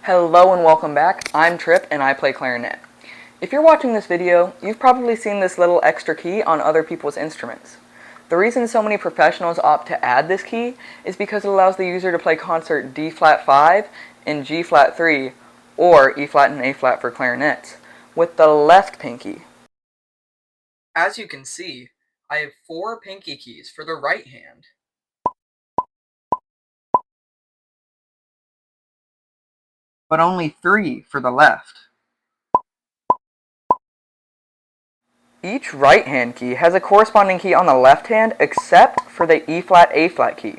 Hello and welcome back. I'm Trip and I play clarinet. If you're watching this video, you've probably seen this little extra key on other people's instruments. The reason so many professionals opt to add this key is because it allows the user to play concert D flat 5 and G flat 3 or E flat and A flat for clarinets with the left pinky. As you can see, I have 4 pinky keys for the right hand. But only 3 for the left. Each right hand key has a corresponding key on the left hand except for the E flat A flat key.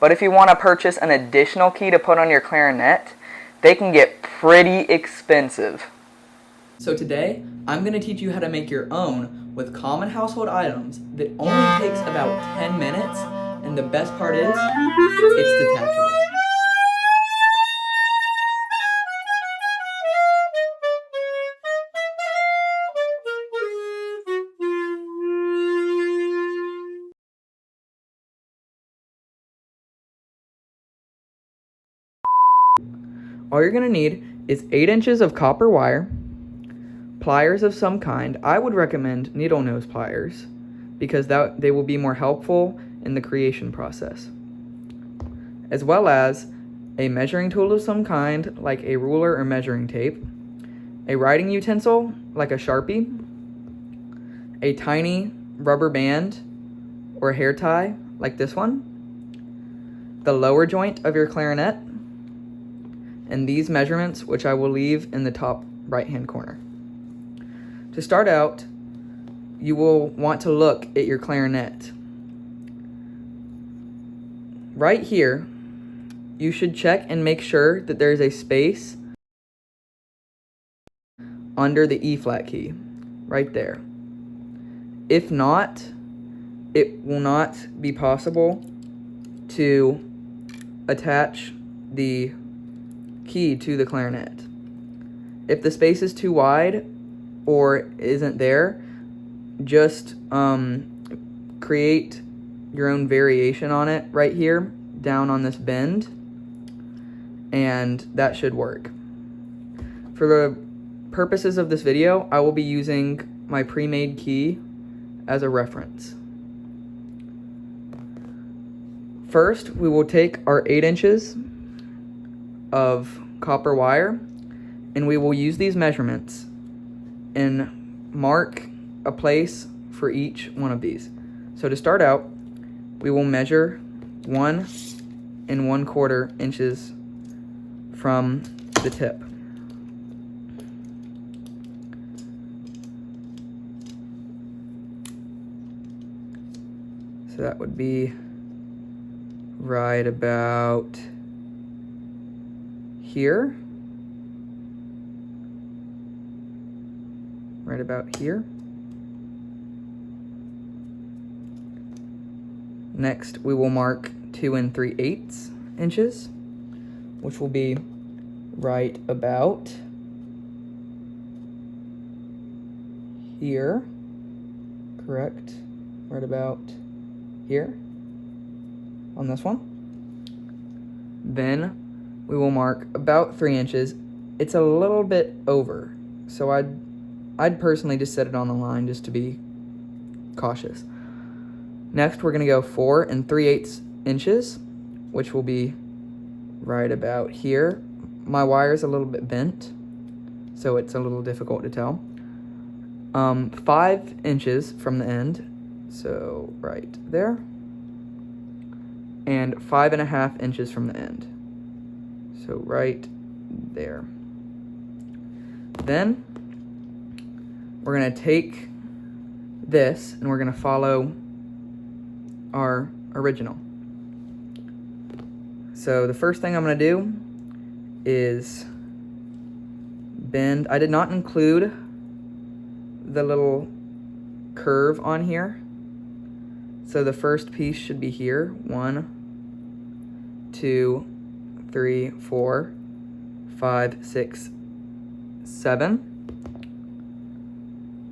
But if you want to purchase an additional key to put on your clarinet, they can get pretty expensive. So today, I'm going to teach you how to make your own with common household items that only takes about 10 minutes, and the best part is, it's detachable. All you're going to need is 8 inches of copper wire, pliers of some kind. I would recommend needle nose pliers because they will be more helpful in the creation process, as well as a measuring tool of some kind like a ruler or measuring tape, a writing utensil like a Sharpie, a tiny rubber band or hair tie like this one, the lower joint of your clarinet, and these measurements, which I will leave in the top right hand corner. To start out, you will want to look at your clarinet. Right here, you should check and make sure that there is a space under the E flat key, right there. If not, it will not be possible to attach the key to the clarinet. If the space is too wide or isn't there, just create your own variation on it right here down on this bend, and that should work. For the purposes of this video, I will be using my pre-made key as a reference. First, we will take our 8 inches of copper wire, and we will use these measurements and mark a place for each one of these. So to start out, we will measure 1 1/4 inches from the tip. So that would be right about here. Right about here. Next, we will mark 2 3/8 inches, which will be right about here. Correct. Right about here on this one. Then we will mark about 3 inches. It's a little bit over, so I'd personally just set it on the line just to be cautious. Next, we're going to go 4 3/8 inches, which will be right about here. My wire's a little bit bent, so it's a little difficult to tell. 5 inches from the end, so right there, and 5 1/2 inches from the end, so right there. Then we're going to take this and we're going to follow our original. So the first thing I'm going to do is bend. I did not include the little curve on here, so the first piece should be here. 1 2 3 4 5 6 7.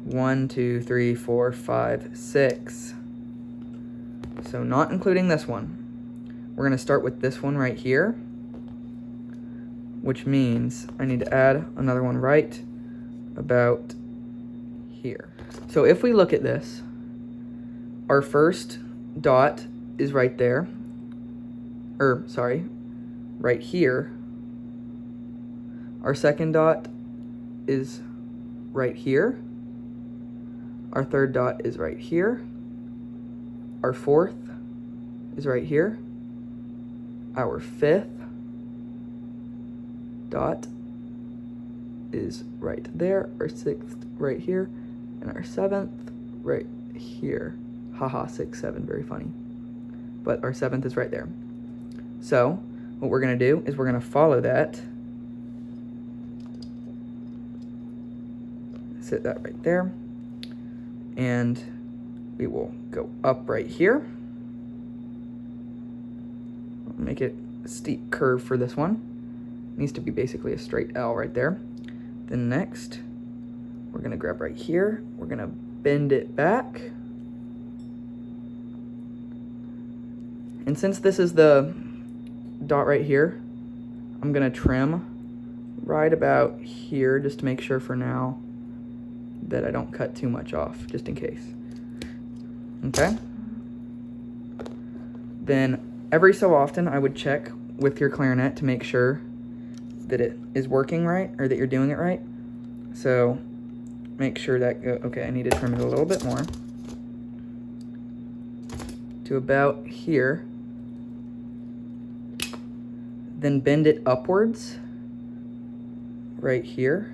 1 2 3 4 5 6. So not including this one. We're going to start with this one right here. which means I need to add another one right about here. So if we look at this, our first dot is right there, or sorry, right here. Our second dot is right here. Our third dot is right here. Our fourth is right here. Our fifth dot is right there. Our sixth right here. And our seventh right here. Haha, 6, 7, very funny. But our seventh is right there. So what we're gonna do is we're gonna follow that. Sit that right there. And we will go up right here. Make it a steep curve for this one. It needs to be basically a straight L right there. Then next, we're gonna grab right here. We're gonna bend it back. And since this is the dot right here, I'm gonna trim right about here just to make sure for now that I don't cut too much off, just in case. Okay? Then every so often I would check with your clarinet to make sure that it is working right, or that you're doing it right. So make sure that, okay, I need to trim it a little bit more to about here. Then bend it upwards right here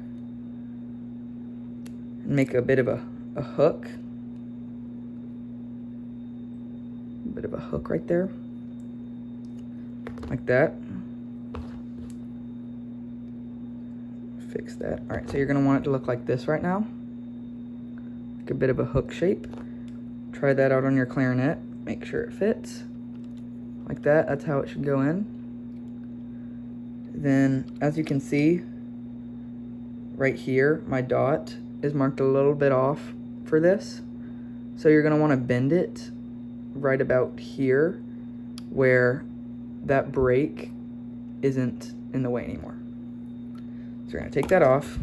and make a bit of a hook. A bit of a hook right there, like that. Fix that. All right, so you're gonna want it to look like this right now, like a bit of a hook shape. Try that out on your clarinet, make sure it fits like that. That's how it should go in. Then, as you can see right here, my dot is marked a little bit off for this, so you're gonna want to bend it right about here where that break isn't in the way anymore. So we're gonna take that off.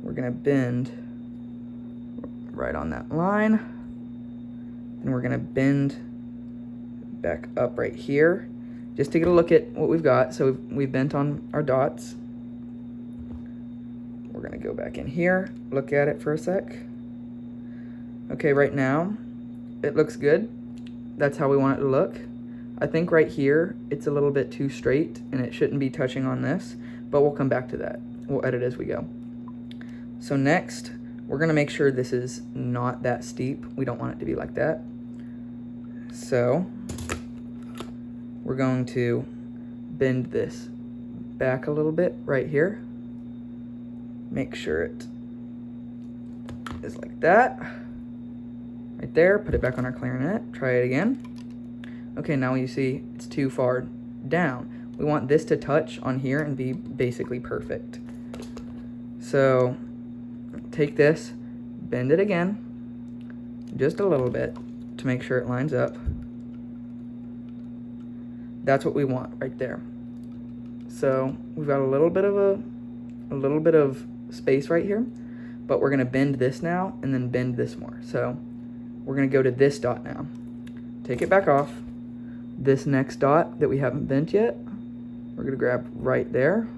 We're gonna bend right on that line, and we're gonna bend back up right here just to get a look at what we've got. So we've bent on our dots. We're gonna go back in here, look at it for a sec. Okay, right now it looks good. That's how we want it to look. I think right here it's a little bit too straight and it shouldn't be touching on this, but we'll come back to that. We'll edit as we go. So next, we're gonna make sure this is not that steep. We don't want it to be like that. So we're going to bend this back a little bit right here. Make sure it is like that. Right there, put it back on our clarinet, try it again. Okay, now you see it's too far down. We want this to touch on here and be basically perfect. So take this, bend it again, just a little bit to make sure it lines up. That's what we want right there. So we've got a little bit of space right here, but we're gonna bend this now and then bend this more. So we're gonna go to this dot now. Take it back off. This next dot that we haven't bent yet, we're gonna grab right there.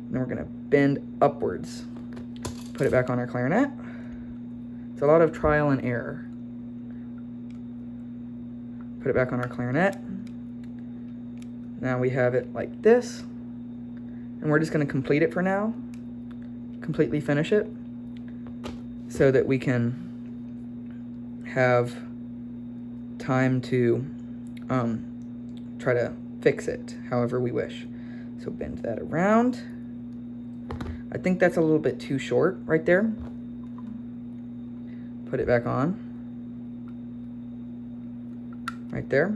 And we're gonna bend upwards. Put it back on our clarinet. It's a lot of trial and error. Put it back on our clarinet. Now we have it like this, and we're just gonna complete it for now, completely finish it, so that we can have time to try to fix it however we wish. So bend that around. I think that's a little bit too short right there. Put it back on. Right there.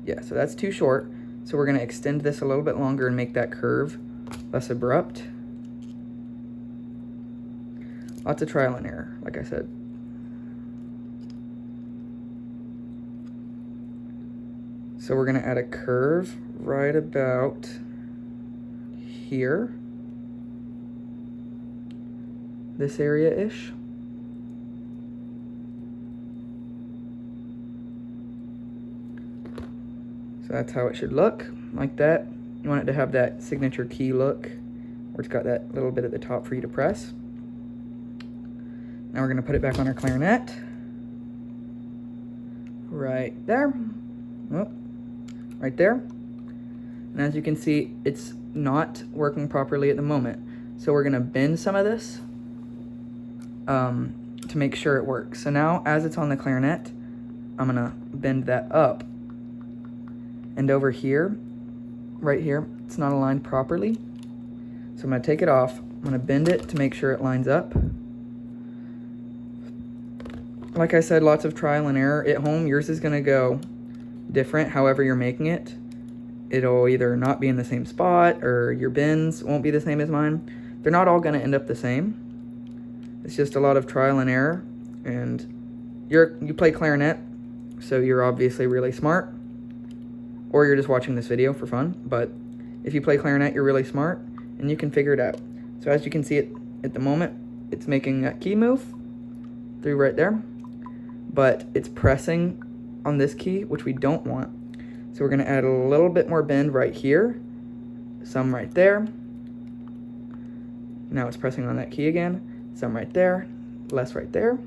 Yeah, so that's too short. So we're gonna extend this a little bit longer and make that curve less abrupt. Lots of trial and error, like I said. So we're gonna add a curve right about here, this area-ish. So that's how it should look, like that. You want it to have that signature key look, where it's got that little bit at the top for you to press. Now we're gonna put it back on our clarinet. Right there. Oh, right there. And as you can see, it's not working properly at the moment. So we're gonna bend some of this to make sure it works. So now, as it's on the clarinet, I'm gonna bend that up. And over here, right here, it's not aligned properly. So I'm gonna take it off. I'm gonna bend it to make sure it lines up. Like I said, lots of trial and error. At home, yours is gonna go different however you're making it. It'll either not be in the same spot, or your bends won't be the same as mine. They're not all gonna end up the same. It's just a lot of trial and error. And you play clarinet, so you're obviously really smart. Or you're just watching this video for fun. But if you play clarinet, you're really smart, and you can figure it out. So as you can see it at the moment, it's making that key move through right there. But it's pressing on this key, which we don't want. So we're gonna add a little bit more bend right here, some right there. Now it's pressing on that key again, some right there, less right there.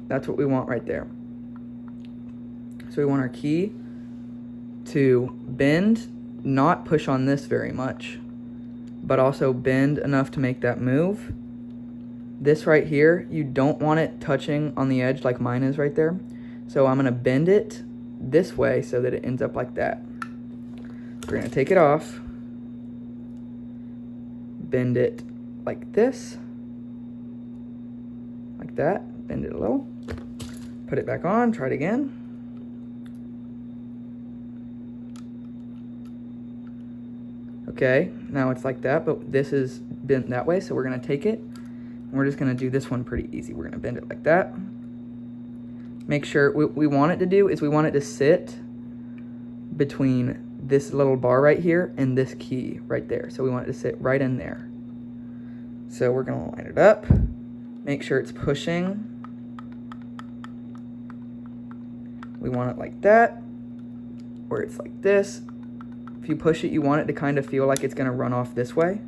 That's what we want right there. So we want our key to bend, not push on this very much, but also bend enough to make that move. This right here, you don't want it touching on the edge like mine is right there. So I'm gonna bend it this way so that it ends up like that. We're gonna take it off, bend it like this, like that, bend it a little, put it back on, try it again. Okay, now it's like that, but this is bent that way, so we're gonna take it, and we're just gonna do this one pretty easy. We're gonna bend it like that. Make sure, what we want it to do is we want it to sit between this little bar right here and this key right there. So we want it to sit right in there. So we're gonna line it up, make sure it's pushing. We want it like that, where it's like this. If you push it, you want it to kind of feel like it's gonna run off this way.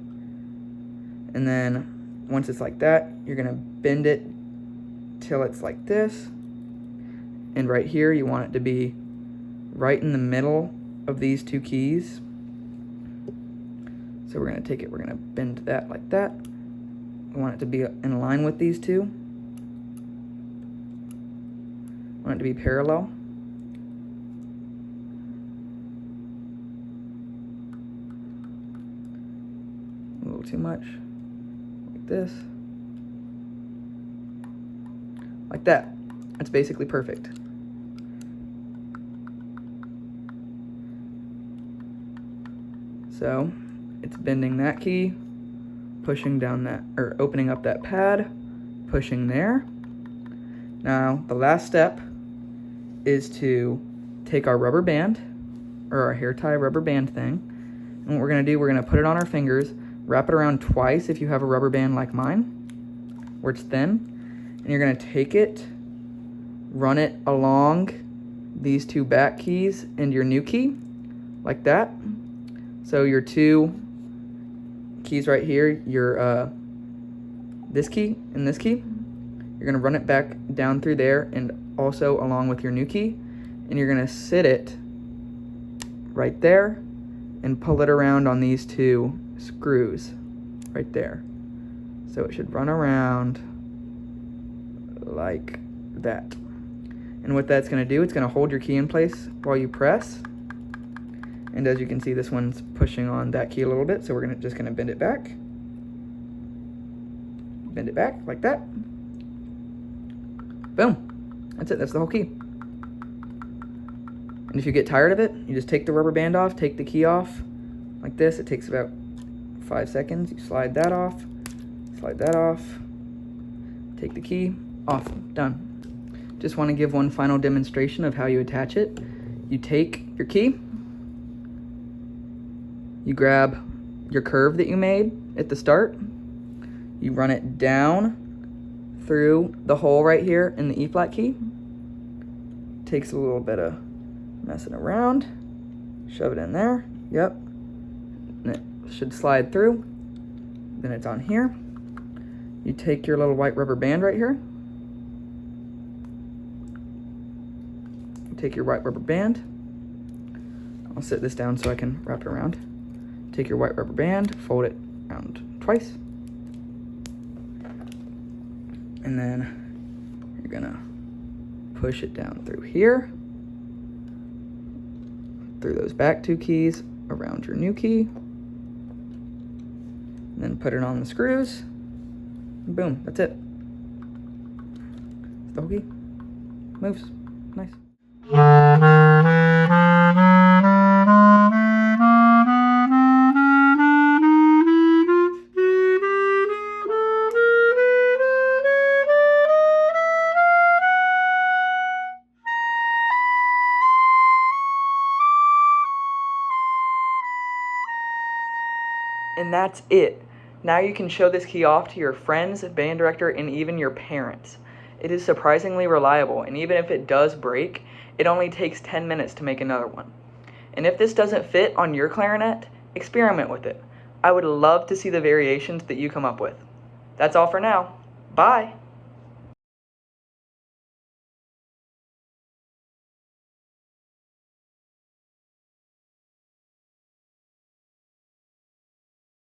And then once it's like that, you're gonna bend it till it's like this. And right here, you want it to be right in the middle of these two keys. So we're gonna take it, we're gonna bend that like that. We want it to be in line with these two. We want it to be parallel. A little too much, like this. Like that. That's basically perfect. So it's bending that key, pushing down that, or opening up that pad, pushing there. Now the last step is to take our rubber band, or our hair tie rubber band thing, and what we're gonna do, we're gonna put it on our fingers, wrap it around twice if you have a rubber band like mine, where it's thin, and you're gonna take it, run it along these two back keys and your new key, like that. So your two keys right here, your this key and this key, you're gonna run it back down through there and also along with your new key, and you're gonna sit it right there and pull it around on these two screws right there. So it should run around like that. And what that's gonna do, it's gonna hold your key in place while you press. And as you can see, this one's pushing on that key a little bit, so we're just gonna bend it back. Bend it back like that. Boom, that's it, that's the whole key. And if you get tired of it, you just take the rubber band off, take the key off, like this. It takes about 5 seconds. You slide that off, take the key, off, done. Just want to give one final demonstration of how you attach it. You take your key, You grab your curve that you made at the start, you run it down through the hole right here in the E flat key. Takes a little bit of messing around. Shove it in there. Yep. And it should slide through. Then it's on here. You take your little white rubber band right here. You take your white rubber band. I'll sit this down so I can wrap it around. Take your white rubber band, fold it around twice. And then you're gonna push it down through here, through those back two keys, around your new key, and then put it on the screws. Boom, that's it. The whole key moves. Nice. And that's it. Now you can show this key off to your friends, band director, and even your parents. It is surprisingly reliable, and even if it does break, it only takes 10 minutes to make another one. And if this doesn't fit on your clarinet, experiment with it. I would love to see the variations that you come up with. That's all for now. Bye!